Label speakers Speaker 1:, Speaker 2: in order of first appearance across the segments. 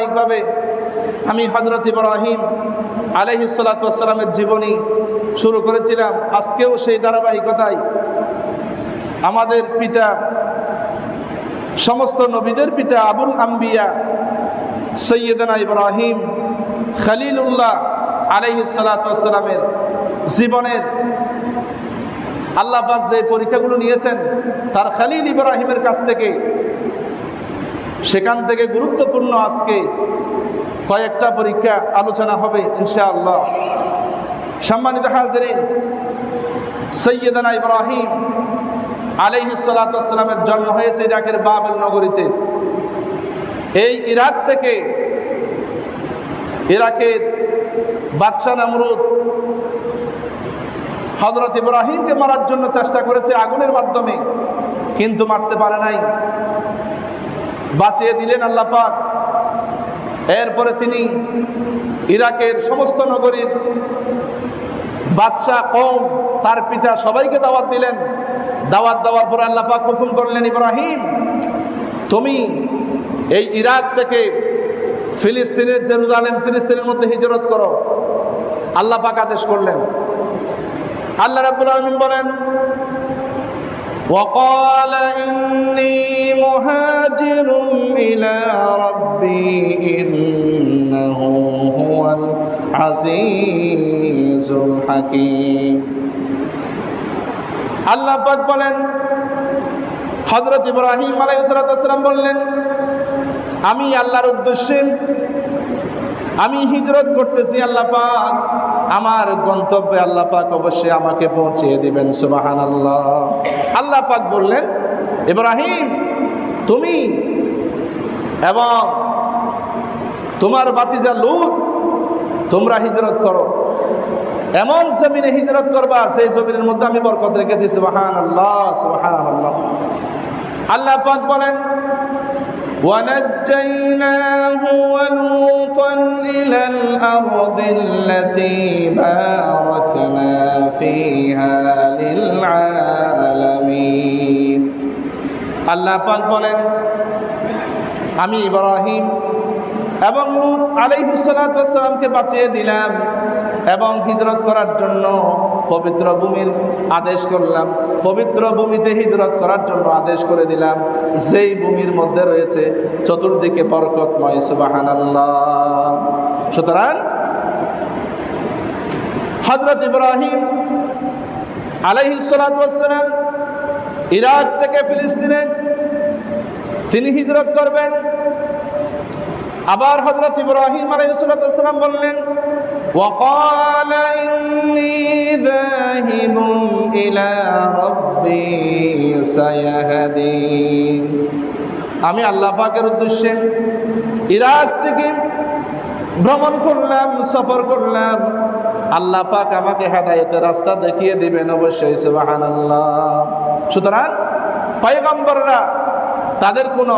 Speaker 1: ধারাবাহিকভাবে আমি হযরত ইব্রাহিম আলাইহিস সালাতু ওয়াস সালামের জীবনী শুরু করেছিলাম। আজকেও সেই ধারাবাহিকতায় আমাদের পিতা, সমস্ত নবীদের পিতা আবুল আম্বিয়া সৈয়দনা ইব্রাহিম খলিলুল্লাহ আলাইহিস সালাতু ওয়াস সালামের জীবনের আল্লাহ পাক যে পরীক্ষাগুলো নিয়েছেন তার খলিল ইব্রাহিমের কাছ থেকে, সেখান থেকে গুরুত্বপূর্ণ আজকে কয়েকটা পরীক্ষা আলোচনা হবে ইনশাআল্লাহ। সম্মানিত হাজিরিন, সৈয়দনা ইব্রাহিম আলাইহিস সালাতু ওয়াস সালামের জন্ম হয়েছে ইরাকের বাবেল নগরীতে। এই ইরাক থেকে ইরাকের বাদশাহ নমরুদ হযরত ইব্রাহিমকে মারার জন্য চেষ্টা করেছে আগুনের মাধ্যমে, কিন্তু মারতে পারে নাই, বাঁচিয়ে দিলেন আল্লাহ পাক। এরপরে তিনি ইরাকের সমস্ত নগরীর বাদশাহ, কওম, তার পিতা সবাইকে দাওয়াত দিলেন। দাওয়াত দেওয়ার পরে আল্লাহ পাক হুকুম করলেন, ইব্রাহিম তুমি এই ইরাক থেকে ফিলিস্তিনের জেরুজালেম, ফিলিস্তিনের মধ্যে হিজরত করো। আল্লাহ পাক আদেশ করলেন। আল্লাহ রাব্বুল আলামিন বলেন, وقال إني مهاجر إلى ربي إنه هو العزيز الحكيم। আল্লাহ পাক বলেন, হযরত ইব্রাহিম আলাইহিস সালাম বললেন, আমি আল্লাহর উদ্দেশ্যে আমি হিজরত করতেছি। আল্লাহ পাক আমার গন্তব্যে আল্লাহ পাক অবশ্যই আমাকে পৌঁছিয়ে দিবেন। সুবহানাল্লাহ। আল্লাহ পাক বললেন, ইব্রাহিম তুমি এবং তোমার ভাতিজা লূত তোমরা হিজরত করো, এমন জমিনে হিজরত করবা সেই জমিনের মধ্যে আমি বরকত রেখেছি। সুবহানাল্লাহ, সুবহানাল্লাহ। আল্লাহ পাক বলেন, وَنَجَّيْنَاهُ وَلُوطًا إِلَى الْأَرْضِ الَّتِي بَارَكْنَا فِيهَا لِلْعَالَمِينَ। আল্লাহ পাক বলেন, আমি ইব্রাহিম এবং লূত আলাইহিস সালাতু ওয়াস সালামকে বাঁচিয়ে দিলাম এবং হিজরত করার জন্য পবিত্র ভূমির আদেশ করলাম, পবিত্র ভূমিতে হিজরত করার জন্য আদেশ করে দিলাম, যেই ভূমির মধ্যে রয়েছে চতুর্দিকে বরকতময়। সুবহানাল্লাহ। সুতরাং হযরত ইব্রাহিম আলাইহিস সালাতু ওয়াস সালাম ইরাক থেকে ফিলিস্তিনে তিনি হিজরত করবেন। আবার হযরত ইব্রাহিম আলাইহিস সালাতু ওয়াস সালাম বললেন, وقال إني ذاهب إلى ربي سيهدين। আমি আল্লাহ পাকের উদ্দেশ্যে ইরাক থেকে ভ্রমণ করলাম, সফর করলাম, আল্লাহ পাক আমাকে হেদায়েতের রাস্তা দেখিয়ে দিবেন অবশ্যই। সুবহানাল্লাহ। সুতরাং পয়গম্বররা তাদের কোনো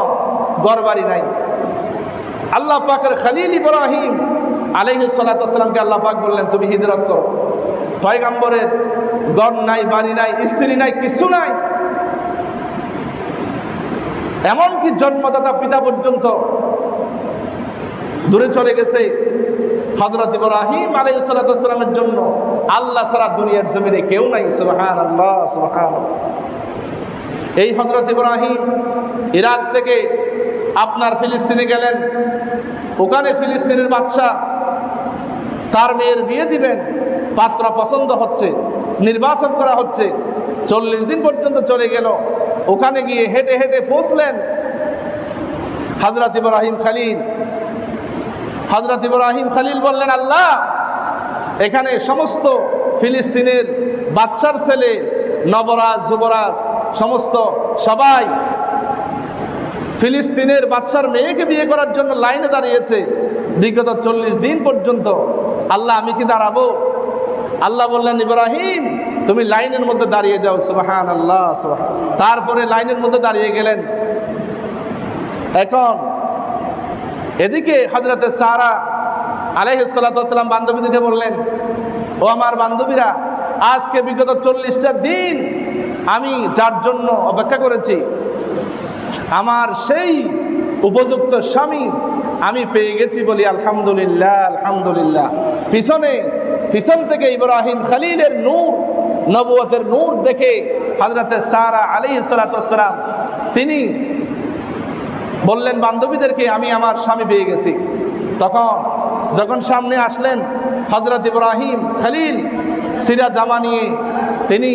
Speaker 1: ঘরবাড়ি নাই। আল্লাহ পাকের খলিল ইব্রাহিম আলাইহিস সালাতু ওয়াস সালামকে আল্লাহ পাক বললেন, তুমি হিজরত করো। পয়গম্বরের ঘর নাই, বাড়ি নাই, স্ত্রী নাই, কিছু নাই, এমনকি জন্মদাতা পিতা পর্যন্ত দূরে চলে গেছে। হযরত ইব্রাহিম আলাইহিস সালাতু ওয়াস সালামের জন্য আল্লাহ ছাড়া দুনিয়ার জমিনে কেউ নাই। সুবহানাল্লাহ, সুবহানাল্লাহ। এই হযরত ইব্রাহিম ইরাক থেকে আপনার ফিলিস্তিনে গেলেন। ওখানে ফিলিস্তিনের বাদশাহ তার মেয়ের বিয়ে দিবেন, পাত্র পছন্দ হচ্ছে, নির্বাচন করা হচ্ছে। 40 দিন পর্যন্ত চলে গেল। ওখানে গিয়ে হেঁটে হেঁটে পৌঁছলেন হযরত ইব্রাহিম খলিল। হযরত ইব্রাহিম খলিল বললেন, আল্লাহ এখানে সমস্ত ফিলিস্তিনের বাদশার ছেলে, নবরাজ, যুবরাজ, সমস্ত সবাই ফিলিস্তিনের বাদশার মেয়েকে বিয়ে করার জন্য লাইনে দাঁড়িয়েছে বিগত 40 দিন পর্যন্ত। আল্লাহ আমি কি দাঁড়াবো? আল্লাহ বললেন, ইব্রাহিম তুমি লাইনের মধ্যে দাঁড়িয়ে যাও। সুবহানাল্লাহ, সুবহানাল্লাহ। তারপরে লাইনের মধ্যে দাঁড়িয়ে গেলেন। এখন এদিকে হযরতে সারা আলাইহিস সালাতু ওয়াস সালাম বান্ধবীদেরকে বললেন, ও আমার বান্ধবীরা, আজকে বিগত 40টা দিন আমি যার জন্য অপেক্ষা করেছি, আমার সেই উপযুক্ত স্বামী আমি পেয়ে গেছি বলি আলহামদুলিল্লাহ আলহামদুলিল্লাহ। পিছন থেকে ইব্রাহিম খলিলের নূর, নবুয়তের নূর দেখে হযরতে সারা আলাইহিস সালাতু ওয়াস সালাম তিনি বললেন বান্ধবীদেরকে, আমি আমার স্বামী পেয়ে গেছি। যখন সামনে আসলেন হযরত ইব্রাহিম খলিল সিরা জামা নিয়ে তিনি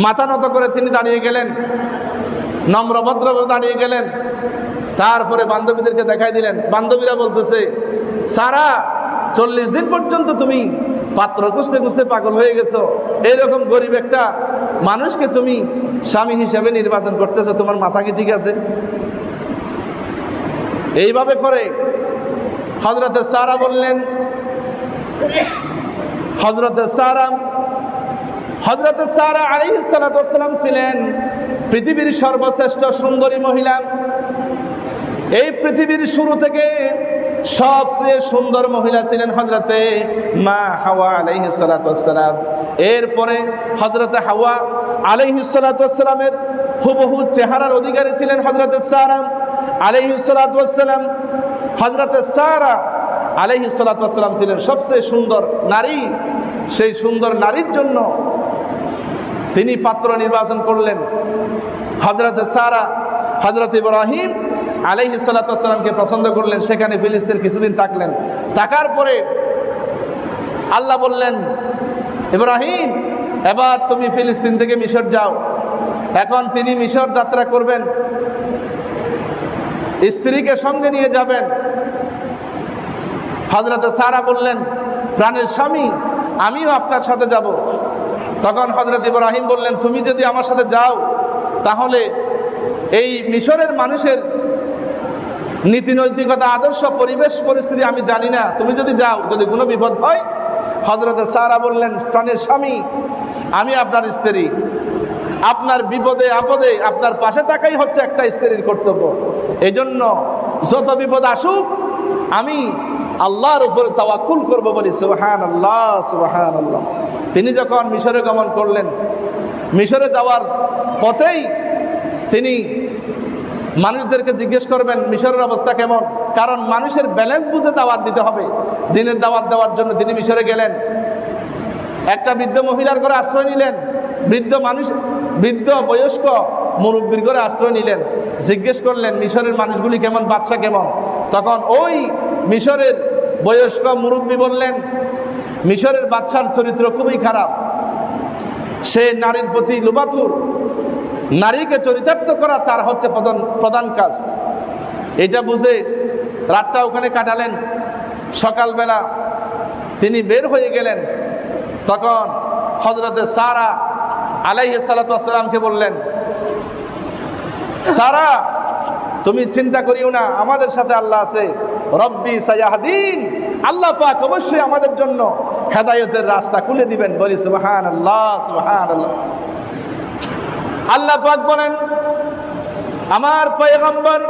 Speaker 1: মাথা নত করে তিনি দাঁড়িয়ে গেলেন, নম্রভদ্রভাবে দাঁড়িয়ে গেলেন। তারপরে বান্ধবীদেরকে দেখাই দিলেন। বান্ধবীরা বলতেছে, সারা 40 দিন পর্যন্ত তুমি পাত্র খুঁজতে খুঁজতে পাগল হয়ে গেছো, এইরকম গরিব একটা মানুষকে তুমি স্বামী হিসেবে নির্বাচন করতেছো, তোমার মাথা কি ঠিক আছে? এইভাবে করে হযরতে সারা বললেন, হযরতে সারা আলাইহিস সালাতু ওয়াস সালাম ছিলেন পৃথিবীর সর্বশ্রেষ্ঠ সুন্দরী মহিলা। এই পৃথিবীর শুরু থেকে সবচেয়ে সুন্দর মহিলা ছিলেন হযরতে মা হাওয়া আলাইহিস সালাতু ওয়াস সালাম। এরপরে হযরতে হাওয়া আলাইহিস সালাতু ওয়াস সালামের হুবহু চেহারার অধিকারী ছিলেন হযরতে সারা আলাইহিস সালাতু ওয়াস সালাম। হযরতে সারা আলাইহিস সালাতু ওয়াস সালাম ছিলেন সবচেয়ে সুন্দর নারী। সেই সুন্দর নারীর জন্য তিনি পাত্র নির্বাচন করলেন। হযরতে সারা হযরত ইব্রাহিম আলাইহিস সালাতু ওয়াস সালামকে পছন্দ করলেন। সেখানে ফিলিস্তিন কিছুদিন থাকলেন। থাকার পরে আল্লাহ বললেন, ইব্রাহিম এবার তুমি ফিলিস্তিন থেকে মিশর যাও। এখন তিনি মিশর যাত্রা করবেন, স্ত্রীকে সঙ্গে নিয়ে যাবেন। হযরতে সারা বললেন, প্রাণের স্বামী আমিও আপনার সাথে যাব। তখন হযরত ইব্রাহিম বললেন, তুমি যদি আমার সাথে যাও তাহলে এই মিশরের মানুষের নীতি নৈতিকতা, আদর্শ, পরিবেশ পরিস্থিতি আমি জানি না, তুমি যদি যাও, যদি কোনো বিপদ হয়। হযরতে সারা বললেন, প্রাণের স্বামী আমি আপনার স্ত্রী, আপনার বিপদে আপদে আপনার পাশে থাকাই হচ্ছে একটা স্ত্রীর কর্তব্য। এই জন্য যত বিপদ আসুক আমি আল্লাহর উপরে তাওয়াক্কুল করব বলি সুবহানাল্লাহ সুবহানাল্লাহ। তিনি যখন মিশরে গমন করলেন, মিশরে যাওয়ার পথেই তিনি মানুষদেরকে জিজ্ঞেস করবেন মিশরের অবস্থা কেমন, কারণ মানুষের ব্যালেন্স বুঝে দাওয়াত দিতে হবে। দিনের দাওয়াত দেওয়ার জন্য তিনি মিশরে গেলেন। একটা বৃদ্ধ মহিলার ঘরে আশ্রয় নিলেন, বৃদ্ধ বয়স্ক মুরব্বীর ঘরে আশ্রয় নিলেন। জিজ্ঞেস করলেন মিশরের মানুষগুলি কেমন, বাদশা কেমন। তখন ওই মিশরের বয়স্ক মুরব্বী বললেন, মিশরের বাদশার চরিত্র খুবই খারাপ, সে নারীর প্রতি লোভাতুর, নারীকে চরিতার্থ করা তার হচ্ছে প্রধান কাজ। এটা বুঝে রাতটা ওখানে কাটালেন। সকালবেলা তিনি বের হয়ে গেলেন। তখন হযরতে সারা আলাইহিস সালাতু ওয়াস সালামকে বললেন, সারা তুমি চিন্তা করিও না, আমাদের সাথে আল্লাহ আছে, রব্বি সায়াহদিন, আল্লাহ পাক অবশ্যই আমাদের জন্য হেদায়েতের রাস্তা খুলে দিবেন। বলি সুবহানাল্লাহ সুবহানাল্লাহ। আল্লাহ পাক বলেন, আমার পয়গম্বর,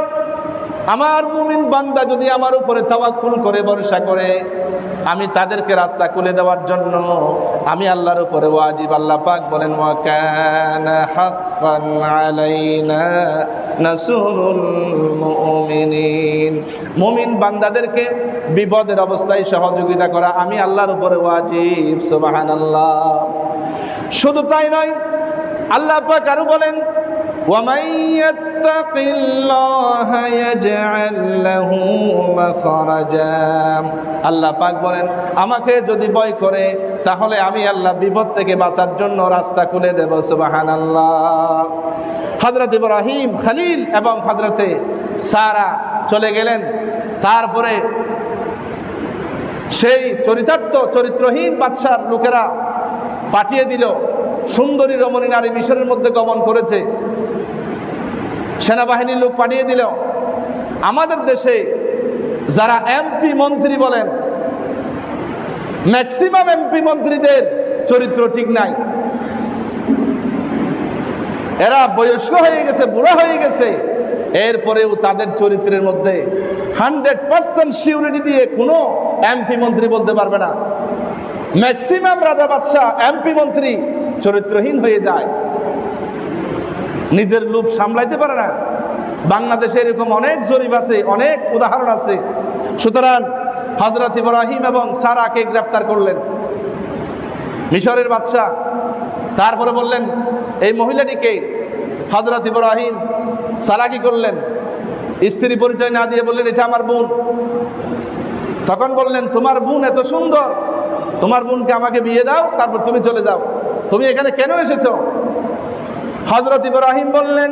Speaker 1: আমার মুমিন বান্দা যদি আমার উপরে তাওয়াক্কুল করে, ভরসা করে, আমি তাদেরকে রাস্তা খুলে দেওয়ার জন্য আমি আল্লাহর উপরে ওয়াজিব। আল্লাহ পাক বলেন, ওয়া কানা হাক্কান আলাইনা নাসরুল মুমিনিন, মুমিন বান্দাদেরকে বিপদের অবস্থায় সহযোগিতা করা আমি আল্লাহর উপরে ওয়াজিব। সুবহানাল্লাহ। শুধু তাই নয়, আল্লাহ পাক আরো বলেন, وَمَن يَتَّقِ اللَّهَ يَجْعَل لَّهُ مَخْرَجًا, আল্লাহ পাক বলেন আমাকে যদি ভয় করে তাহলে আমি আল্লাহ বিপদ থেকে বাঁচার জন্য রাস্তা খুলে দেব। সুবহানাল্লাহ। হযরত ইব্রাহিম খলিল এবং হযরতে সারা চলে গেলেন। তারপরে সেই চরিত্রহীন বাদশার লোকেরা পাঠিয়ে দিল, সুন্দরী রমণী নারী মিশরের মধ্যে গমন করেছে, সেনাবাহিনীর লোক পাঠিয়ে দিল। আমাদের দেশে যারা এমপি মন্ত্রী বলেন, ম্যাক্সিমাম এমপি মন্ত্রীদের চরিত্র ঠিক নাই। এরা বয়স্ক হয়ে গেছে, বুড়া হয়ে গেছে, এরপরেও তাদের চরিত্রের মধ্যে 100% সিউরিটি দিয়ে কোনো এমপি মন্ত্রী বলতে পারবে না। ম্যাক্সিমাম রাজা বাদশাহ এমপি মন্ত্রী চরিত্রহীন হয়ে যায়, নিজের লোভ সামলাইতে পারে না। বাংলাদেশে এরকম অনেক জরিপ আছে, অনেক উদাহরণ আছে। সুতরাং হযরত ইব্রাহিম এবং সারাকে গ্রেফতার করলেন মিশরের বাদশা। তারপরে বললেন এই মহিলাটিকে। হযরত ইব্রাহিম সারা কি করলেন? স্ত্রী পরিচয় না দিয়ে বললেন এটা আমার বোন। তখন বললেন তোমার বোন এত সুন্দর, তোমার বোনকে আমাকে বিয়ে দাও, তারপর তুমি চলে যাও। তুমি এখানে কেন এসেছো? হযরত ইব্রাহিম বললেন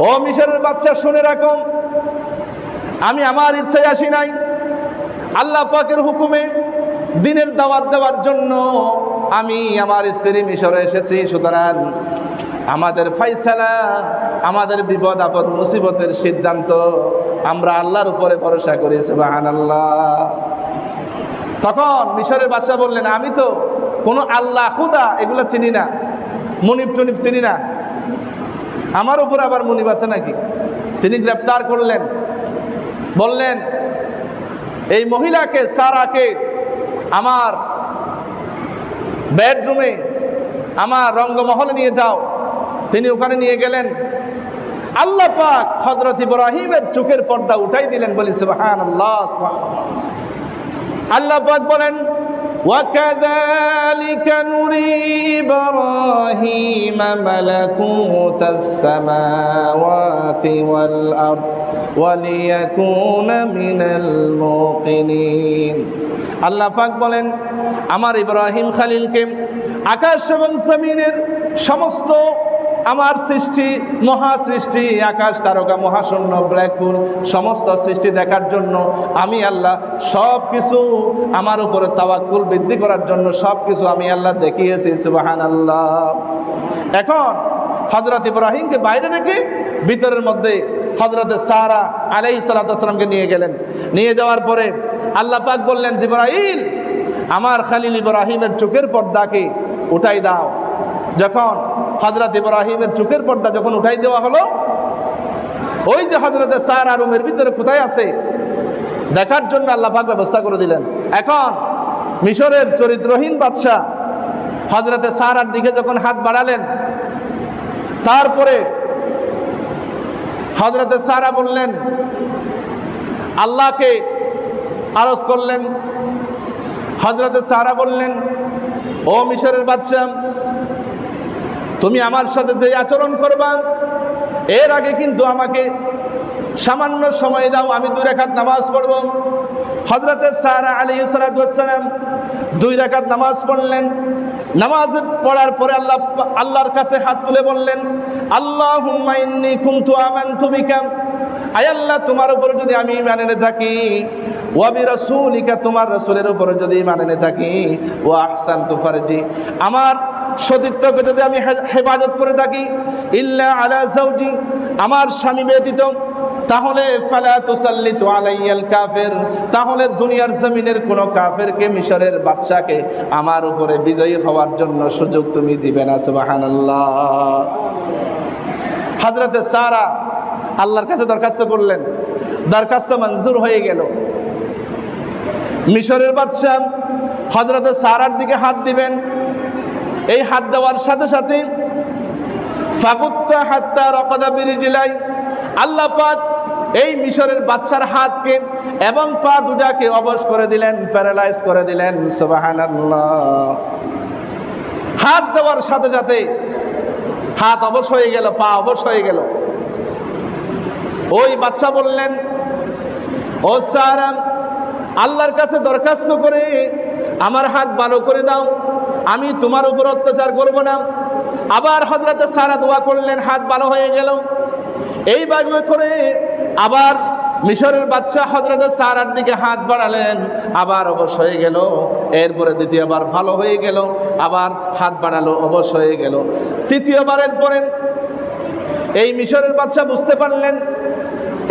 Speaker 1: ও মিশরের বাদশা, শুনে রাখো, আমি আমার ইচ্ছায় আসি নাই, আল্লাহ পাকের হুকুমে দ্বীনের দাওয়াত দেওয়ার জন্য আমি আমার স্ত্রী মিশরে এসেছি। সুতরাং আমাদের ফায়সালা, আমাদের বিপদ আপদ মুসিবতের সিদ্ধান্ত আমরা আল্লাহর উপরে ভরসা করি। সুবহানাল্লাহ। তখন মিশরের বাদশা বললেন আমি তো কোনো আল্লাহ খুদা এগুলো চিনি না, মুনিব টুনিব চিনি না, আমার উপর আবার মুনিব আছে নাকি? তিনি গ্রেফতার করলেন, বললেন এই মহিলাকে সারাকে আমার বেডরুমে, আমার রঙ্গমহলে নিয়ে যাও। তিনি ওখানে নিয়ে গেলেন। আল্লাহ পাক হযরত ইব্রাহিমের চোখের পর্দা উঠাই দিলেন। বলি সুবহানাল্লাহ, সুবহানাল্লাহ। আল্লাহ পাক বলেন وَكَذَلِكَ نُرِي إِبْرَاهِيمَ مَلَكُوتَ السَّمَاوَاتِ وَالْأَرْضِ وَلِيَكُونَ مِنَ الْمُوقِنِينَ। আল্লাহ পাক বলেন আমার ইব্রাহিম খলিলকে আকাশ এবং জমিনের সমস্ত আমার সৃষ্টি, মহা সৃষ্টি, আকাশ তারকা, মহাশূন্য, ব্ল্যাক হোল, সমস্ত সৃষ্টি দেখার জন্য আমি আল্লাহ সব কিছু আমার উপরে তাওয়াক্কুল বৃদ্ধি করার জন্য সব কিছু আমি আল্লাহ দেখিয়েছি। সুবহানাল্লাহ। এখন হযরত ইব্রাহিমকে বাইরে রেখে ভিতরের মধ্যে হযরত সারা আলাইহিস সালাতু ওয়াস সালামকে নিয়ে গেলেন। নিয়ে যাওয়ার পরে আল্লাহ পাক বললেন জিবরাইল, আমার খলিল ইব্রাহিমের চোখের পর্দাকে উঠাই দাও। যখন হযরত ইব্রাহিমের চোখের পর্দা যখন উঠাই দেওয়া হলো, ওই যে হযরত সারা রুমের ভিতরে কোথায় আছে দেখার জন্য আল্লাহ পাক ব্যবস্থা করে দিলেন। এখন মিশরের চরিত্রহীন বাদশা হযরত সারার দিকে যখন হাত বাড়ালেন, তারপরে হযরত সারা বললেন, আল্লাহকে আরজ করলেন। হযরত সারা বললেন ও মিশরের বাদশা, তুমি আমার সাথে যে আচরণ করবা এর আগে কিন্তু আমাকে সামান্য সময় দাও, আমি 2 রাকাত নামাজ পড়ব। হযরত সারা আলাইহিস সালাতু ওয়াস সালাম 2 রাকাত নামাজ পড়লেন। নামাজ পড়ার পরে আল্লাহর কাছে হাত তুলে বললেন আল্লাহুম্মা ইন্নী কুনতু আমানতু বিকা, আয় আল্লাহ তোমার উপরে যদি আমি ঈমান এনে থাকি, ওয়া বিরাসূলিকা তোমার রাসূলের উপরে যদি ঈমান এনে থাকি, ওয়া আহসানতু ফারজি আমার সতীত্বকে যদি আমি হেফাজত করে থাকি, ইল্লা আলা যাওজি আমার স্বামী ব্যতীত, তাহলে ফালা তুসাল্লিতু আলাইয়াল কাফির, তাহলে দুনিয়ার জমিনের কোন কাফেরকে, মিশরের বাদশাকে আমার উপরে বিজয়ী হওয়ার জন্য সুযোগ তুমি দিবে না। সুবহানাল্লাহ। হযরত সারা আল্লাহর কাছে দরখাস্ত করলেন, দরখাস্ত মঞ্জুর হয়ে গেল। মিশরের বাদশা হযরত সারার দিকে হাত দিবেন, এই হাত দেওয়ার সাথে সাথে ফাকুত্তা হাত্তা রাকাদা বিরিজলাই, আল্লাহ পাক এই মিশরের বাদশার হাতকে এবং পা দুটাকে অবশ করে দিলেন, প্যারালাইজ করে দিলেন। সুবহানাল্লাহ। হাত দেওয়ার সাথে সাথে হাত অবশ হয়ে গেল, পা অবশ হয়ে গেল। ওই বাদশা বললেন ও সারা, আল্লাহর কাছে দরখাস্ত করে আমার হাত ভালো করে দাও, আমি তোমার উপর অত্যাচার করব না। আবার হযরত সারা দোয়া করলেন, হাত ভালো হয়ে গেল। এইভাবে করে আবার মিশরের বাদশা হযরত সারার দিকে হাত বাড়ালেন, আবার অবশ হয়ে গেল। এরপরে দ্বিতীয়বার ভালো হয়ে গেল, আবার হাত বাড়ালো, অবশ হয়ে গেল। তৃতীয়বারের পরে এই মিশরের বাদশা বুঝতে পারলেন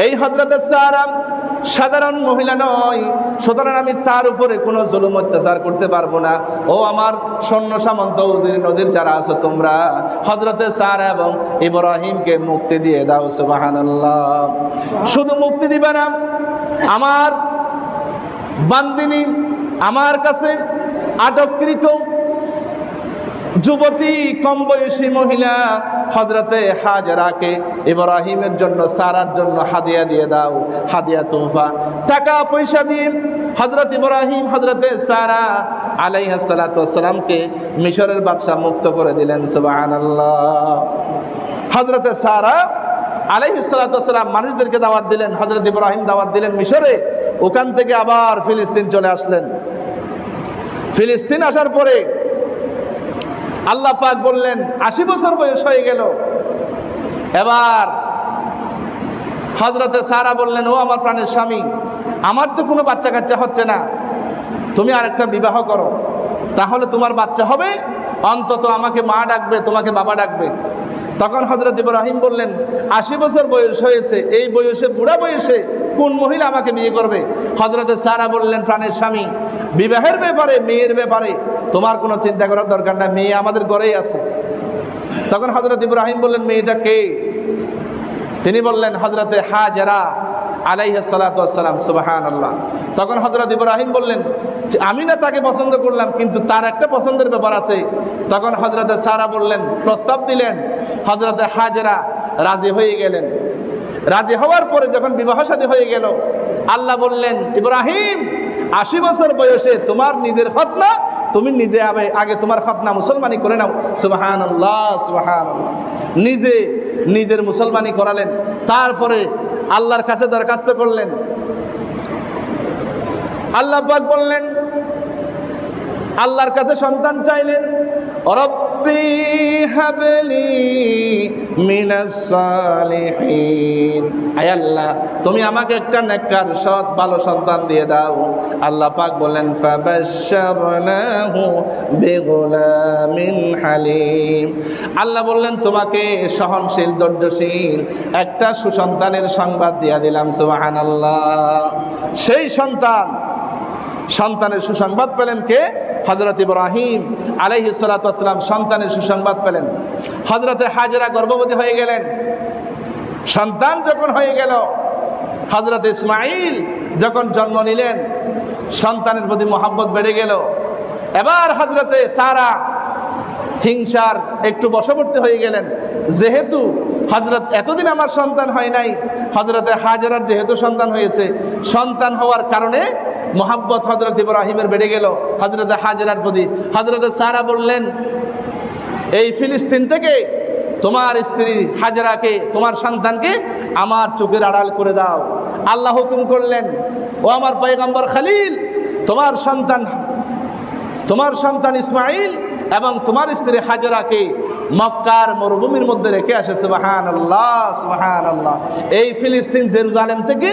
Speaker 1: এই হযরত সারা সাধারণ মহিলা নয়, সুতরাং আমি তার উপরে কোনো জুলুম অত্যাচার করতে পারবো না। ও আমার সৈন্য সামন্ত উজির নজির যারা আছো, তোমরা হযরতে সারা এবং ইব্রাহিমকে মুক্তি দিয়ে দাও। সুবহানাল্লাহ। শুধু মুক্তি দিবে না, আমার বান্দিনী, আমার কাছে আটককৃত যুবতী কম বয়সী মহিলা হযরতে হাজরাকে ইব্রাহিমের জন্য সারার জন্য হাদিয়া দিয়ে দাও, হাদিয়া তোহফা। টাকা পয়সা দিয়ে হযরত ইব্রাহিম হযরতে সারা আলাইহিস সালাতু ওয়াস সালামকে মিশরের বাদশা মুক্ত করে দিলেন। সুবহানাল্লাহ। হযরতে সারা আলাইহিস সালাতু ওয়াস সালাম মানুষদেরকে দাওয়াত দিলেন, হযরত ইব্রাহিম দাওয়াত দিলেন মিশরে। ওখান থেকে আবার ফিলিস্তিন চলে আসলেন। ফিলিস্তিন আসার পরে আল্লাহ পাক বললেন 80 বছর বয়স হয়ে গেল। এবার হযরতে সারা বললেন, ও আমার প্রাণের স্বামী, আমার তো কোনো বাচ্চা কাচ্চা হচ্ছে না, তুমি আরেকটা বিবাহ করো, তাহলে তোমার বাচ্চা হবে, অন্তত আমাকে মা ডাকবে, তোমাকে বাবা ডাকবে। তখন হযরত ইব্রাহিম বললেন, 80 বছর বয়স হয়েছে, এই বয়সে, বুড়া বয়সে কোন মহিলা আমাকে বিয়ে করবে? হযরতে সারা বললেন, প্রাণের স্বামী, বিবাহের ব্যাপারে, মেয়ের ব্যাপারে তোমার কোনো চিন্তা করার দরকার নাই, মেয়ে আমাদের ঘরেই আছে। তখন হযরত ইব্রাহিম বললেন, মেয়েটা কে? তিনি বললেন, হযরতে হাজেরা আলাইহিস সালাতু ওয়াস সালাম। সুবহানাল্লাহ। তখন হযরত ইব্রাহিম বললেন যে আমি না তাকে পছন্দ করলাম, কিন্তু তার একটা পছন্দের ব্যাপার আছে। তখন হযরতে সারা বললেন, প্রস্তাব দিলেন, হযরতে হাজেরা রাজি হয়ে গেলেন। রাজি হওয়ার পরে যখন বিবাহ শাদী হয়ে গেল, আল্লাহ বললেন, ইব্রাহিম 80 বছর বয়সে তোমার নিজের খতনা, তুমি নিজে আগে তোমার খতনা মুসলমানি করে নাও। সুবহানাল্লাহ, সুবহানাল্লাহ। নিজে নিজের মুসলমানি করালেন। তারপরে আল্লাহর কাছে দরখাস্ত করলেন। আল্লাহ পাক বললেন, আল্লাহর কাছে সন্তান চাইলেন, রব্বি হাবলি মিনাস সালিহিন, আয় আল্লাহ তুমি আমাকে একটা নেককার, সৎ, ভালো সন্তান দিয়ে দাও। আল্লাহ পাক বললেন, ফাবাশশারনাহু বিগুলামিন হালিম, আল্লাহ বললেন তোমাকে সহনশীল, ধৈর্যশীল একটা সুসন্তানের সংবাদ দিয়ে দিলাম। সুবহানাল্লাহ। সেই সন্তানের সুসংবাদ পেলেন কে? হযরত ইব্রাহিম আলাইহিস সালাতু ওয়াস সালাম সন্তানের সুসংবাদ পেলেন। হযরতে হাজেরা গর্ভবতী হয়ে গেলেন। সন্তান যখন হয়ে গেল, হযরত ইসমাঈল যখন জন্ম নিলেন, সন্তানের প্রতি মহব্বত বেড়ে গেল। এবার হযরতে সারা হিংসার একটু বশবর্তী হয়ে গেলেন। যেহেতু হযরত এতদিন আমার সন্তান হয় নাই, হযরতে হাজেরার যেহেতু সন্তান হয়েছে, সন্তান হওয়ার কারণে মহব্বত হযরত ইব্রাহিমের বেড়ে গেল হযরতে হাজেরার প্রতি। হযরতে সারা বললেন, এই ফিলিস্তিন থেকে তোমার স্ত্রী হাজেরাকে, তোমার সন্তানকে আমার চোখের আড়াল করে দাও। আল্লাহ হুকুম করলেন, ও আমার পয়গম্বর খলিল, তোমার সন্তান ইসমাঈল এবং তোমার স্ত্রী হাজেরাকে মক্কার মরুভূমির মধ্যে রেখে আসে। সুবহানাল্লাহ, সুবহানাল্লাহ। এই ফিলিস্তিন জেরুজালেম থেকে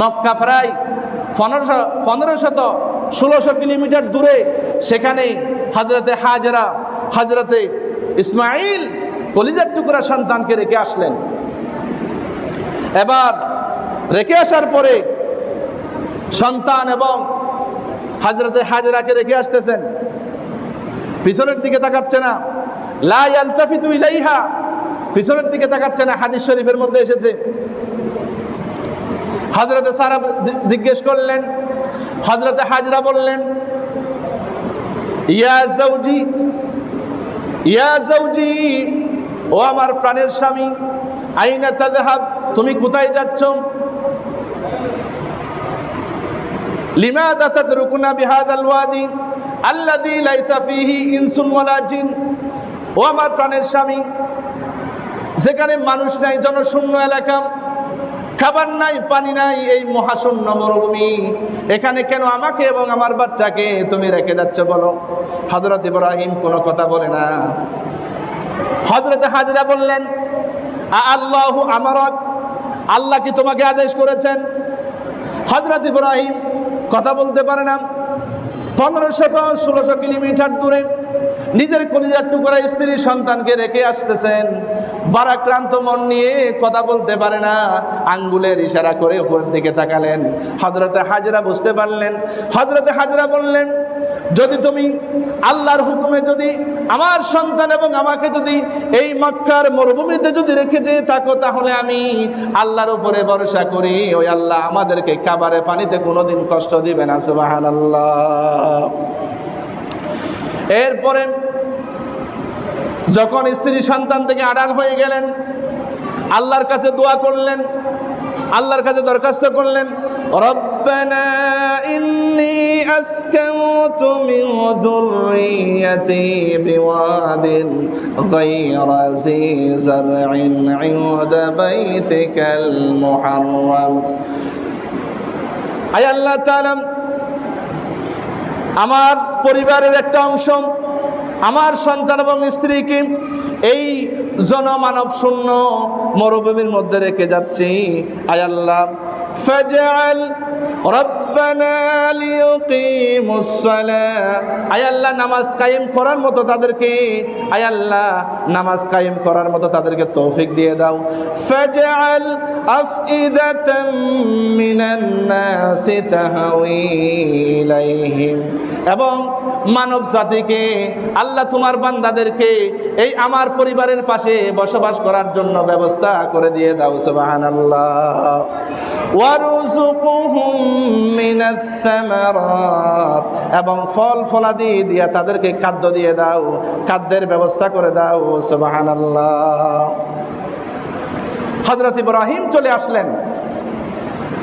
Speaker 1: মক্কা প্রায় 1500-1600 কিলোমিটার দূরে। সেখানে হযরতে হাজেরা, হযরতে ইসমাঈল কলিজার টুকরা সন্তানকে রেখে আসলেন। এবার রেখে আসার পরে সন্তান এবং হযরতে হাজেরাকে রেখে আসতেছেন, পিছনের দিকে তাকাচ্ছে না, লা ইয়ালতাফিতু ইলাইহা, পিছনের দিকে তাকাচ্ছে না। হাদিস শরীফের মধ্যে এসেছে। হযরতে সারা জিজ্ঞেস করলেন, হযরতে হাজরা বললেন, ইয়া যাওজি, ইয়া যাওজি, ও আমার প্রাণের স্বামী, আইনা তাযহাব, তুমি কোথায় যাচ্ছ? লিমাযা তাতরুকুনা বিহাযাল ওয়াদি আল্লাযী লাইসা ফীহি ইনসুন ওয়ালা জিন, ও আমার প্রাণের স্বামী, যেখানে মানুষ নাই, জনশূন্য এলাকা, খাবার নাই, পানি নাই, এই মহাশূন্য মরুভূমি, এখানে কেন আমাকে এবং আমার বাচ্চাকে তুমি রেখে যাচ্ছ বলো? হযরত ইব্রাহিম কোনো কথা বলে না। হযরত হাজরা বললেন, আল্লাহু আমারাক, আল্লাহ কি তোমাকে আদেশ করেছেন? হযরত ইব্রাহিম কথা বলতে পারে না। 1500-1600 কিলোমিটার দূরে নিজের কলিজার টুকরা স্ত্রী সন্তানকে রেখে আসতেছেন, ভারাক্রান্ত মন নিয়ে কথা বলতে পারে না, আঙ্গুলের ইশারা করে উপরের দিকে তাকালেন। হযরতে হাজরা বুঝতে পারলেন। হযরতে হাজরা বললেন, যদি তুমি আল্লাহর হুকুমে যদি আমার সন্তান এবং আমাকে যদি এই মক্কার মরুভূমিতে যদি রেখে যেয়ে থাকো, তাহলে আমি আল্লাহর উপরে ভরসা করি, ওই আল্লাহ আমাদেরকে খাবারে পানিতে কোনোদিন কষ্ট দিবে না। সুবহানাল্লাহ। এরপরে যখন স্ত্রী সন্তান থেকে আড়াল হয়ে গেলেন, আল্লাহর কাছে দোয়া করলেন, আল্লাহর কাছে দরখাস্ত করলেন, রব্বানা ইন্নী আসকানতু মিন যুররিয়্যাতি বিওয়াদিন গায়রা যী যারইন ইনদা বাইতিকাল মুহাররাম। আয় আল্লাহ তাআলা, আমার পরিবারের একটা অংশ, আমার সন্তান এবং স্ত্রীকে এই জনমানব শূন্য মরুভূমির মধ্যে রেখে যাচ্ছি। আয় আল্লাহ, ফাজআল রব্বানা লিয়ুকিমুস সালাহ, আয় আল্লাহ নামাজ কায়েম করার মতো তাদেরকে, আয় আল্লাহ নামাজ কায়েম করার মতো তাদেরকে তৌফিক দিয়ে দাও। ফাজআল আফইদাতাম মিনান নাসি তাহওয়ি ইলাইহিম, এবং মানব জাতিকে আল্লাহ তোমার বান্দাদেরকে এই আমার পরিবারের পাশে বসবাস করার জন্য ব্যবস্থা করে দিয়ে দাও। সুবহানাল্লাহ। ওয়ারযুকহুম মিনাস সামারাত, এবং ফল ফলাদি দিয়ে তাদেরকে খাদ্য দিয়ে দাও, খাদ্যের ব্যবস্থা করে দাও। সুবহানাল্লাহ। হযরত ইব্রাহিম চলে আসলেন।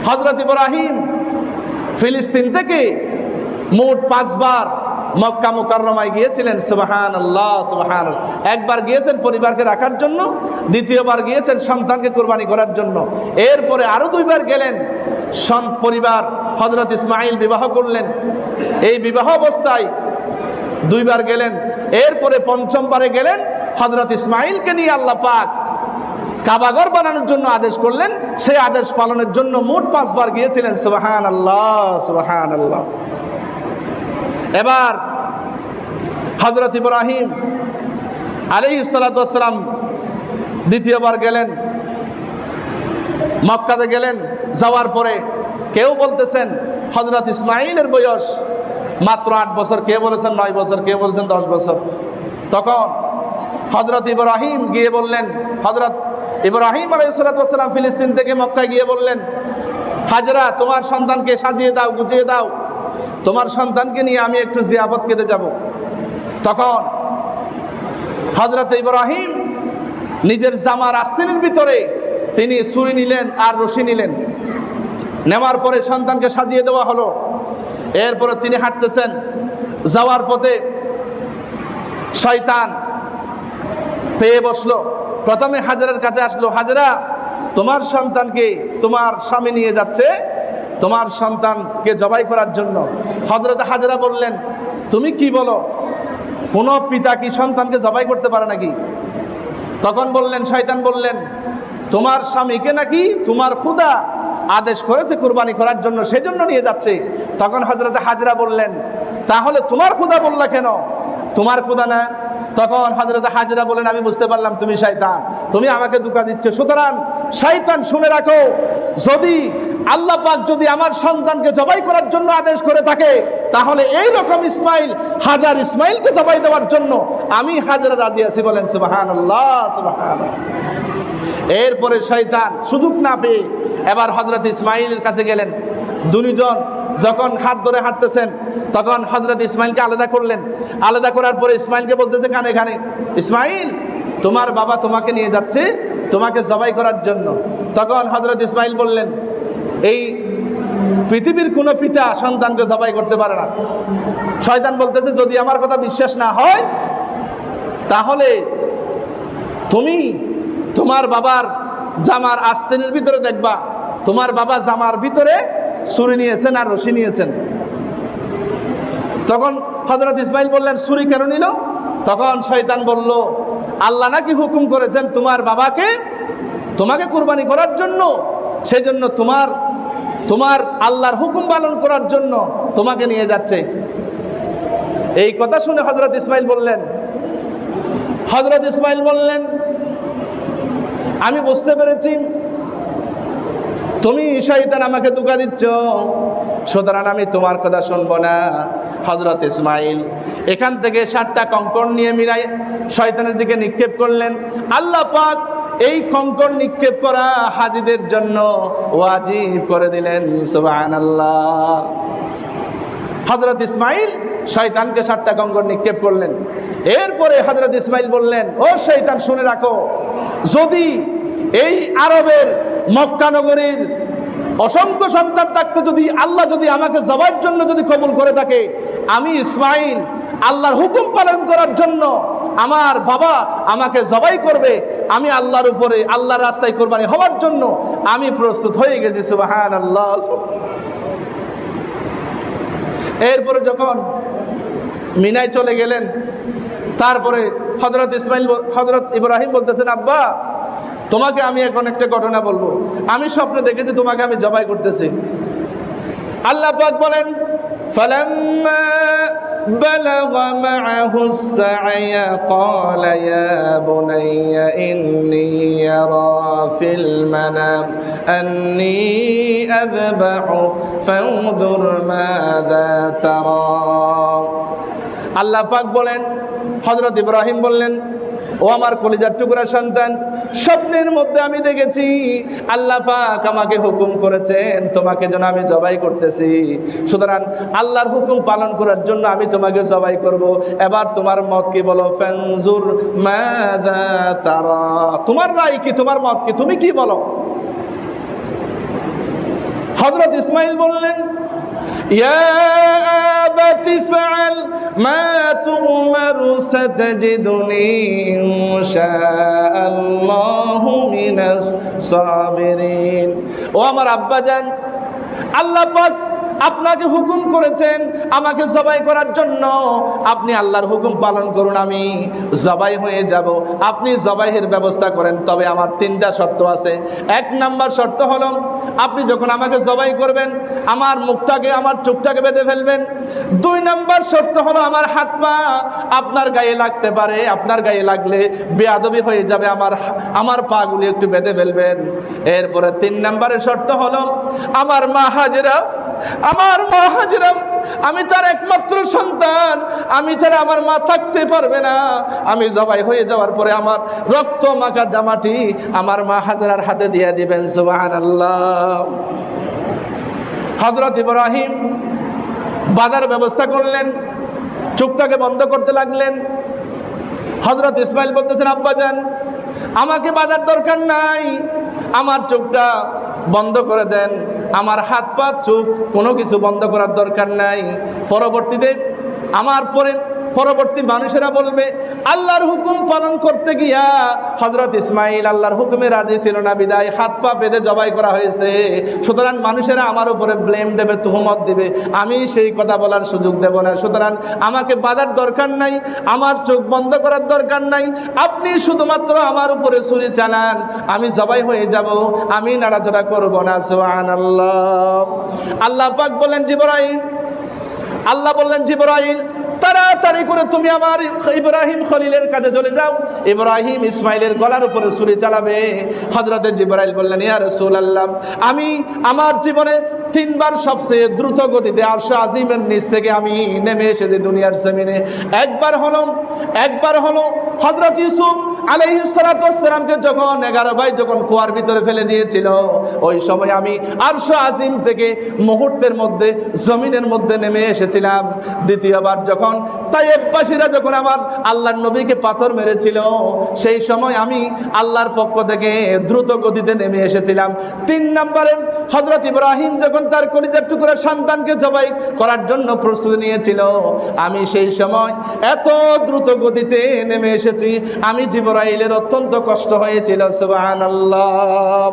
Speaker 1: হযরত ইব্রাহিম ফিলিস্তিন থেকে মোট 5 বার মক্কা মুকাররমায় গিয়েছিলেন। সুবহানাল্লাহ, সুবহানাল্লাহ। একবার গিয়েছেন পরিবারকে রাখার জন্য, দ্বিতীয়বার গিয়েছেন সন্তানকে কুরবানি করার জন্য, এরপরে আরো 2 বার গেলেন পরিবার। হযরত ইসমাইল বিবাহ করলেন, এই বিবাহ অবস্থায় 2 বার গেলেন। এরপরে 5ম বারে গেলেন, হযরত ইসমাইলকে নিয়ে আল্লাহ পাক কাবাঘর বানানোর জন্য আদেশ করলেন, সেই আদেশ পালনের জন্য মোট 5 বার গিয়েছিলেন। সুবহানাল্লাহ, সুবহানাল্লাহ। এবার হযরত ইব্রাহিম আলাইহিস সালাতু ওয়াস সালাম দ্বিতীয়বার গেলেন, মক্কাতে গেলেন। যাওয়ার পরে কেউ বলতেছেন হযরত ইসমাইলের বয়স মাত্র 8 বছর, কেউ বলেছেন 9 বছর, কেউ বলেছেন 10 বছর। তখন হযরত ইব্রাহিম গিয়ে বললেন, হযরত ইব্রাহিম আলাইহিস সালাতু ওয়াস সালাম ফিলিস্তিন থেকে মক্কায় গিয়ে বললেন, হাজরা তোমার সন্তানকে সাজিয়ে দাও, গুছিয়ে দাও, তোমার সন্তানকে নিয়ে আমি একটু জিয়াফত খেতে যাব। তখন হযরত ইব্রাহিম নিজের জামার আস্তিনের ভিতরে তিনি ছুরি নিলেন আর রশি নিলেন। নেওয়ার পরে সন্তানকে সাজিয়ে দেওয়া হলো। এরপরে তিনি হাঁটতেছেন, যাওয়ার পথে শয়তান পেয়ে বসলো। প্রথমে হাজরার কাছে আসলো, হাজরা তোমার সন্তানকে তোমার স্বামী নিয়ে যাচ্ছে তোমার সন্তানকে জবাই করার জন্য। হযরত হাজরা বললেন, তুমি কি বলো, কোনো পিতা কি সন্তানকে জবাই করতে পারে নাকি? তখন বললেন, শয়তান বললেন, তোমার স্বামীকে নাকি তোমার খোদা আদেশ করেছে কুরবানি করার জন্য, সেজন্য নিয়ে যাচ্ছে। তখন হযরত হাজরা বললেন, তাহলে তোমার খোদা বললা কেন? তোমার খোদা না? তখন হযরত হাজরা বলেন, আমি বুঝতে পারলাম তুমি শয়তান, তুমি আমাকে ধোঁকা দিচ্ছ। সুতরাং শয়তান, শুনে রাখো, যদি আল্লাহ পাক যদি আমার সন্তানকে জবাই করার জন্য আদেশ করে থাকে, তাহলে এই রকম হাজার ইসমাইলকে জবাই দেওয়ার জন্য আমি হাজরা রাজি আছি। বলেন সুবহানাল্লাহ, সুবহানাল্লাহ। এরপরে শয়তান সুযোগ না পেয়ে এবার হযরত ইসমাইলের কাছে গেলেন। দুইজন যখন হাত ধরে হাঁটতেছেন, তখন হযরত ইসমাইলকে আলাদা করলেন। আলাদা করার পরে ইসমাইলকে বলতেছে কানে কানে, ইসমাইল তোমার বাবা তোমাকে নিয়ে যাচ্ছে তোমাকে জবাই করার জন্য। তখন হযরত ইসমাইল বললেন, এই পৃথিবীর কোনো পিতা সন্তানকে জবাই করতে পারে না। শয়তান বলতেছে, যদি আমার কথা বিশ্বাস না হয় তাহলে তুমি তোমার বাবার জামার আস্তিনের ভিতরে দেখবা, তোমার বাবা জামার ভিতরে ছুরি নিয়েছেন আর রশি নিয়েছেন। তখন হযরত ইসমাইল বললেন, ছুরি কেন নিল? তখন শয়তান বলল, আল্লাহ নাকি হুকুম করেছেন তোমার বাবাকে তোমাকে কুরবানি করার জন্য, সেজন্য তোমার আল্লাহর হুকুম পালন করার জন্য তোমাকে নিয়ে যাচ্ছে। এই কথা শুনে হযরত ইসমাইল বললেন, আমি বুঝতে পেরেছি তুমি শয়তান আমাকে ধোঁকা দিচ্ছ, সুতরাং আমি তোমার কথা শুনবো না। হযরত ইসমাইল এখান থেকে 7টা কঙ্কর নিয়ে মিলাই শয়তানের দিকে নিক্ষেপ করলেন। আল্লাহ পাক এই কঙ্কর নিক্ষেপ করা হাজীদের জন্য ওয়াজিব করে দিলেন। সুবহানাল্লাহ। হযরত ইসমাইল শয়তানকে 7টা কঙ্কর নিক্ষেপ করলেন। এরপরে হযরত ইসমাইল বললেন, ও শয়তান শুনে রাখো, যদি এই আরবের মক্কা নগরীর অসংখ্য সন্তান থাকতে যদি আল্লাহ যদি আমাকে জবাইয়ের জন্য যদি কবুল করে থাকে, আমি ইসমাইল আল্লাহর হুকুম পালন করার জন্য আমার বাবা আমাকে জবাই করবে, আমি আল্লাহর উপরে আল্লাহর রাস্তায় কোরবানি হওয়ার জন্য আমি প্রস্তুত হয়ে গেছি। সুবহানাল্লাহ। এরপরে যখন মিনায় চলে গেলেন, তারপরে হযরত ইব্রাহিম বলতেছেন, আব্বা তোমাকে আমি এখন একটা ঘটনা বলবো, আমি স্বপ্নে দেখেছি তোমাকে আমি জবাই করতেছি। আল্লাহ পাক বলেন, ফালাম্মা বালাগা মাআহু সা'য়া ক্বালা ইয়া বুনাইয়া ইন্নী আরা ফিল মানাম আন্নী আযবাহু ফানজুর মাযা তারা। আল্লাহ পাক বলেন, হযরত ইব্রাহিম বললেন, ও আমার কলিজার টুকরা সন্তান, স্বপ্নের মধ্যে আমি দেখেছি আল্লাহ পাক আমাকে হুকুম করেছেন তোমাকে যেন আমি জবাই করতেছি, সুতরাং আল্লাহর হুকুম পালন করার জন্য আমি তোমাকে জবাই করব। এবার তোমার মত কি বলো? ফানজুর মাযা তারা, তোমার রায় কি, তোমার মত কি, তুমি কি বলো? হযরত ইসমাইল বললেন, ইয়া আবাতি ফাআল মা তু'মারু সাতাজিদুনি ইনশাআল্লাহু মিনাস সাবিরিন। ও আমার আব্বাজান, আল্লাহ পাক আপনাকে হুকুম করেছেন আমাকে জবাই করার জন্য, আপনি আল্লাহর হুকুম পালন করুন, আমি জবাই হয়ে যাব। আপনি জবাইয়ের ব্যবস্থা করেন, তবে আমার 3টা শর্ত আছে। 1 নাম্বার শর্ত হলো, আপনি যখন আমাকে জবাই করবেন আমার মুখটাকে আমার চোখটাকে বেঁধে ফেলবেন। 2 নাম্বার শর্ত হলো, আমার হাত পা আপনার গায়ে লাগতে পারে, আপনার গায়ে লাগলে বেয়াদবি হয়ে যাবে, আমার পাগুলি একটু বেঁধে ফেলবেন। এরপরে 3 নাম্বারের শর্ত হলো, আমার মা হাজেরা, আমি তার একমাত্র সন্তান, আমি ছাড়া আমার মা থাকতে পারবে না। আমি জবাই হয়ে যাওয়ার পরে আমার রক্ত মাখা জামাটি আমার মা হাজেরার হাতে দিয়ে দিবেন। সুবহানাল্লাহ। হযরত ইব্রাহিম বাধার ব্যবস্থা করলেন, চোখটাকে বন্ধ করতে লাগলেন। হযরত ইসমাইল বলতেছেন, আব্বাজান আমাকে বাধার দরকার নাই, আমার চোখটা বন্ধ করে দেন, আমার হাত পা চোখ কোনো কিছু বন্ধ করার দরকার নাই। পরবর্তী মানুষেরা বলবে, আল্লাহর হুকুম পালন করতে গিয়া হযরত ইসমাইল আল্লাহর হুকুমে রাজি ছিল না, বিদায় হাত পা বেঁধে জবাই করা হয়েছে, সুতরাং মানুষেরা আমার উপরে ব্লেম দেবে, তুহমত দিবে, আমি সেই কথা বলার সুযোগ দেব না। সুতরাং আমাকে বাধার দরকার নাই, আমার চোখ বন্ধ করার দরকার নাই, আপনি শুধুমাত্র আমার উপরে ছুরি চালান, আমি জবাই হয়ে যাব, আমি নাড়াচাড়া করব না। সুবহানাল্লাহ। আল্লাহ পাক বলেন, জিবরাইল তাড়াতাড়ি করে তুমি আমার ইব্রাহিম খলিলের কাছে চলে যাও, ইব্রাহিম ইসমাইলের গলার উপরে ছুরি চালাবে। হযরত জিবরাইল বললেন, ইয়া রাসূলুল্লাহ, আমি আমার জীবনে 3 বার সবচেয়ে দ্রুত গতিতে আরশ আজিমের নিচ থেকে আমি নেমে এসেছি দুনিয়ার জমিনে। একবার হলো হযরত ইউসুফ আলাইহিস সালাতু ওয়াস সালামকে যখন 11 ভাই যখন কুয়ার ভিতরে ফেলে দিয়েছিল, ওই সময় আমি আরশ আজিম থেকে মুহূর্তের মধ্যে জমিনের মধ্যে নেমে এসেছিলাম। দ্বিতীয়বার যখন তায়েববাসীরা যখন আমার আল্লাহর নবীকে পাথর মেরেছিল, সেই সময় আমি আল্লাহর পক্ষ থেকে দ্রুত গতিতে নেমে এসেছিলাম। 3 নম্বরে হযরত ইব্রাহিম যখন তার কলিজার টুকরা সন্তানকে জবাই করার জন্য প্রস্তুতি নিয়েছিল, আমি সেই সময় এত দ্রুত গতিতে নেমে এসেছি, আমি জিবরাইলের অত্যন্ত কষ্ট হয়েছিল। সুবহানাল্লাহ।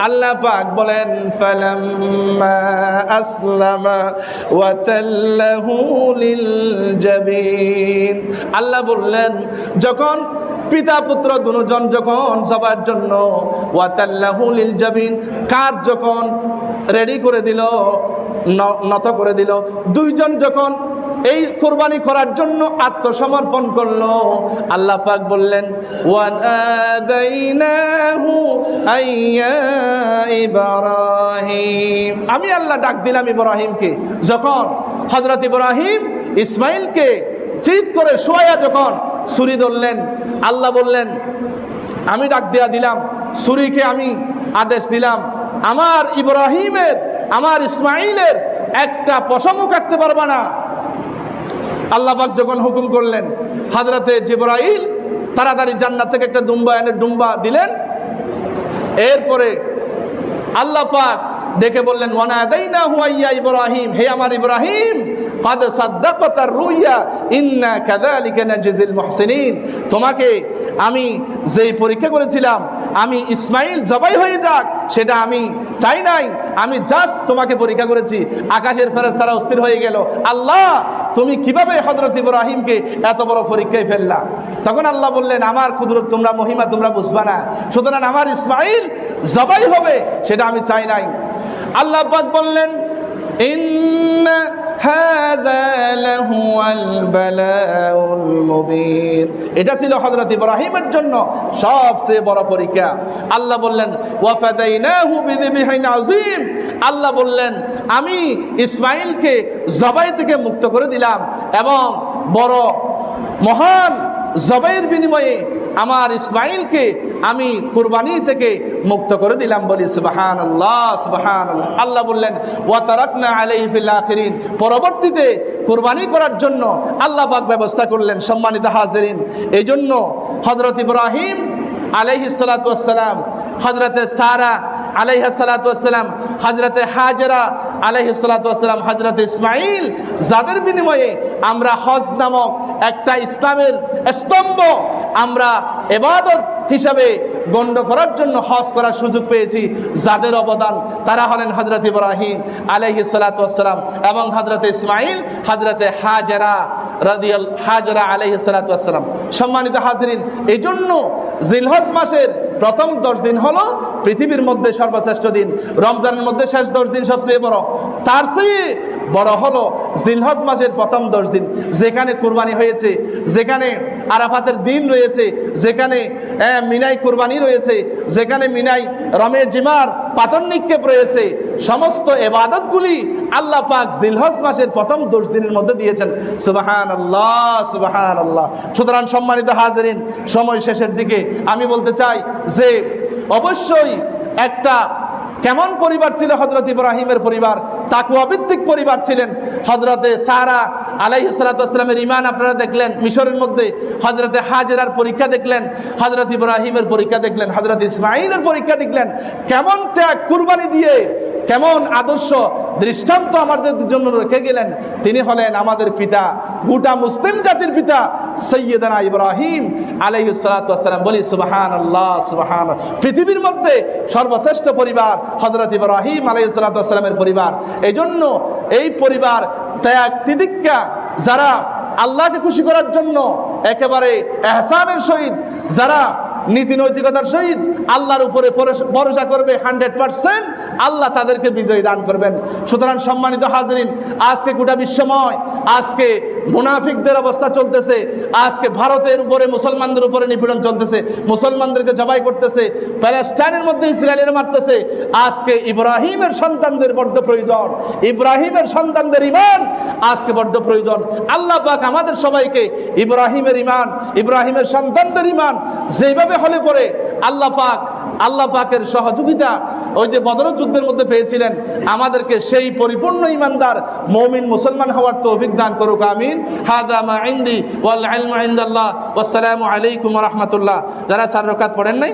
Speaker 1: আল্লাহ পাক বলেন, ফালাম্মা আসলামা ওয়া তাল্লাহু লিল জাবিন। আল্লাহ বললেন, যখন পিতা পুত্র দুজন যখন জবাইয়ের জন্য ওয়া তাল্লাহু লিল জাবিন কাঁধ যখন রেডি করে দিল, নত করে দিল, 2 জন যখন এই কুরবানি করার জন্য আত্মসমর্পণ করলো, আল্লাহ পাক বললেন, ওয়ানাদাইনাহু আইয়া ইব্রাহিম। আমি আল্লাহ ডাক দিলাম ইব্রাহিমকে। যখন হযরত ইব্রাহিম ইসমাইলকে চিৎ করে শোয়া যখন ছুরি ধরলেন, আল্লাহ বললেন, আমি ডাক দিয়া দিলাম, ছুরিকে আমি আদেশ দিলাম, আমার ইব্রাহিমের আমার ইসমাইলের একটা পশমও কাটতে পারবা না। আল্লাহ পাক যখন হুকুম করলেন, হযরতে জিবরাইল তাড়াতাড়ি জান্নাত থেকে একটা দুম্বা এনে ডুম্বা দিলেন। এরপরে আল্লাহ পাক ডেকে বললেন, ওয়ানাদাইনাহু ইয়া ইব্রাহিম, হে আমার ইব্রাহিম, قد صدقت الرؤيا إنا كذلك نجزي المحسنين, তোমাকে আমি যেই পরীক্ষা করেছিলাম, আমি ইসমাইল জবাই হয়ে যাক সেটা আমি চাই নাই, আমি জাস্ট তোমাকে পরীক্ষা করেছি। আকাশের ফেরেশতারা অস্থির হয়ে গেল, আল্লাহ তুমি কিভাবে হযরত ইব্রাহিমকে এত বড় পরীক্ষায় ফেললা? তখন আল্লাহ বললেন, আমার কুদরত তোমরা মহিমা তোমরা বুঝবা না, সুতরাং আমার ইসমাইল জবাই হবে সেটা আমি চাই নাই। আল্লাহ পাক বললেন, ইন্না হাযা লাহুয়াল বালাউল মুবিন, এটা ছিল হযরত ইব্রাহিমের জন্য সবচেয়ে বড় পরীক্ষা। আল্লাহ বললেন, ওয়া ফাদাইনাহু বিযিবহিন আযীম, আল্লাহ বললেন আমি ইসমাইলকে জবাই থেকে মুক্ত করে দিলাম এবং বড় মহান জবাইয়ের বিনিময়ে আমার ইসমাইলকে আমি কুরবানি থেকে মুক্ত করে দিলাম। বলি সুবহানাল্লাহ, সুবহানাল্লাহ। আল্লাহ বললেন, ওয়া তারাকনা আলাইহি ফিল আখিরিন, পরবর্তীতে কুরবানি করার জন্য আল্লাহ পাক ব্যবস্থা করলেন। সম্মানিত হাজিরিন, এই জন্য হযরত ইব্রাহিম আলাইহিস সালাতু ওয়াস সালাম, হযরতে সারা আলাইহিস সালাতু ওয়াস সালাম, হযরতে হাজেরা আলাইহিস সালাতু ওয়াস সালাম, হযরতে ইসমাইল, যাদের বিনিময়ে আমরা হজ নামক একটা ইসলামের স্তম্ভ আমরা ইবাদত হিসাবে গণ্য করার জন্য হজ করার সুযোগ পেয়েছি, যাদের অবদান তারা হলেন হযরত ইব্রাহিম আলাইহিস সালাতু ওয়াস সালাম এবং হযরতে ইসমাইল, হযরতে হাজেরা আলাইহিস সালাতু ওয়াস সালাম। সম্মানিত হাজিরিন, এই জন্য জিলহজ মাসের প্রথম 10 দিন হলো পৃথিবীর মধ্যে সর্বশ্রেষ্ঠ দিন। রমজানের মধ্যে শেষ 10 দিন সবচেয়ে বড়, তার চেয়ে বড় হলো জিলহজ মাসের প্রথম 10 দিন, যেখানে কুরবানি হয়েছে, যেখানে আরাফাতের দিন রয়েছে, যেখানে মিনাই কুরবানি রয়েছে, যেখানে মিনাই রমে জিমার পাতন নিক্ষেপ রয়েছে। সমস্ত ইবাদতগুলি আল্লাহ পাক জিলহজ মাসের প্রথম 10 দিনের মধ্যে দিয়েছেন। সুবহানাল্লাহ, সুবহানাল্লাহ। সুতরাং সম্মানিত হাজিরিন, সময় শেষের দিকে আমি বলতে চাই যে অবশ্যই একটা কেমন পরিবার ছিল হযরত ইব্রাহিমের পরিবার? তাকওয়া ভিত্তিক পরিবার ছিলেন। হযরতে সারা আলাইহিস সালাতু ওয়াস সালামের ঈমান আপনারা দেখলেন মিশরের মধ্যে, হযরতে হাজেরার পরীক্ষা দেখলেন, হযরত ইব্রাহিমের পরীক্ষা দেখলেন, হযরত ইসমাইলের পরীক্ষা দেখলেন। কেমন ত্যাগ কুরবানি দিয়ে কেমন আদর্শ দৃষ্টান্ত আমাদের জন্য রেখে গেলেন। তিনি হলেন আমাদের পিতা, গোটা মুসলিম জাতির পিতা সাইয়্যিদানা ইব্রাহিম আলাইহিস সালাতু ওয়াস সালাম। বলি সুবহানাল্লাহ, সুবহানাল্লাহ। পৃথিবীর মধ্যে সর্বশ্রেষ্ঠ পরিবার হযরত ইব্রাহিম আলাইহিস সালাতু ওয়াস সালামের পরিবার। এই জন্য এই পরিবার ত্যাগ তিতিক্ষা, যারা আল্লাহকে খুশি করার জন্য একেবারে ইহসানের সহিত, যারা নীতি নৈতিকতার সহিত আল্লাহর উপরে ভরসা করবে 100%, আল্লাহ তাদেরকে বিজয় দান করবেন। সুতরাং সম্মানিত হাজিরিন, আজকে গোটা বিশ্বময় আজকে মুনাফিকদের অবস্থা চলতেছে, আজকে ভারতের উপরে মুসলমানদের উপরে নিপীড়ন চলতেছে, মুসলমানদেরকে জবাই করতেছে, প্যালেস্টাইনের মধ্যে ইসরায়েলের মারতেছে। আজকে ইব্রাহিমের সন্তানদের বড্ড প্রয়োজন, ইব্রাহিমের সন্তানদের ঈমান আজকে বড্ড প্রয়োজন। আল্লাহ পাক আমাদের সবাইকে ইব্রাহিমের ঈমান, ইব্রাহিমের সন্তানদের ঈমান যেভাবে হলে পরে আল্লাহ পাকের সহযোগিতা ওই যে বদর যুদ্ধের মধ্যে পেয়েছিলেন, আমাদেরকে সেই পরিপূর্ণ ঈমানদার মুমিন মুসলমান হওয়ার তৌফিক দান করুক। আমিন। হাযা মা ইনদি ওয়াল ইলমু ইনদাল্লাহ। ওয়াসসালামু আলাইকুম ওয়া রাহমাতুল্লাহ। যারা 4 রাকাত পড়েন নাই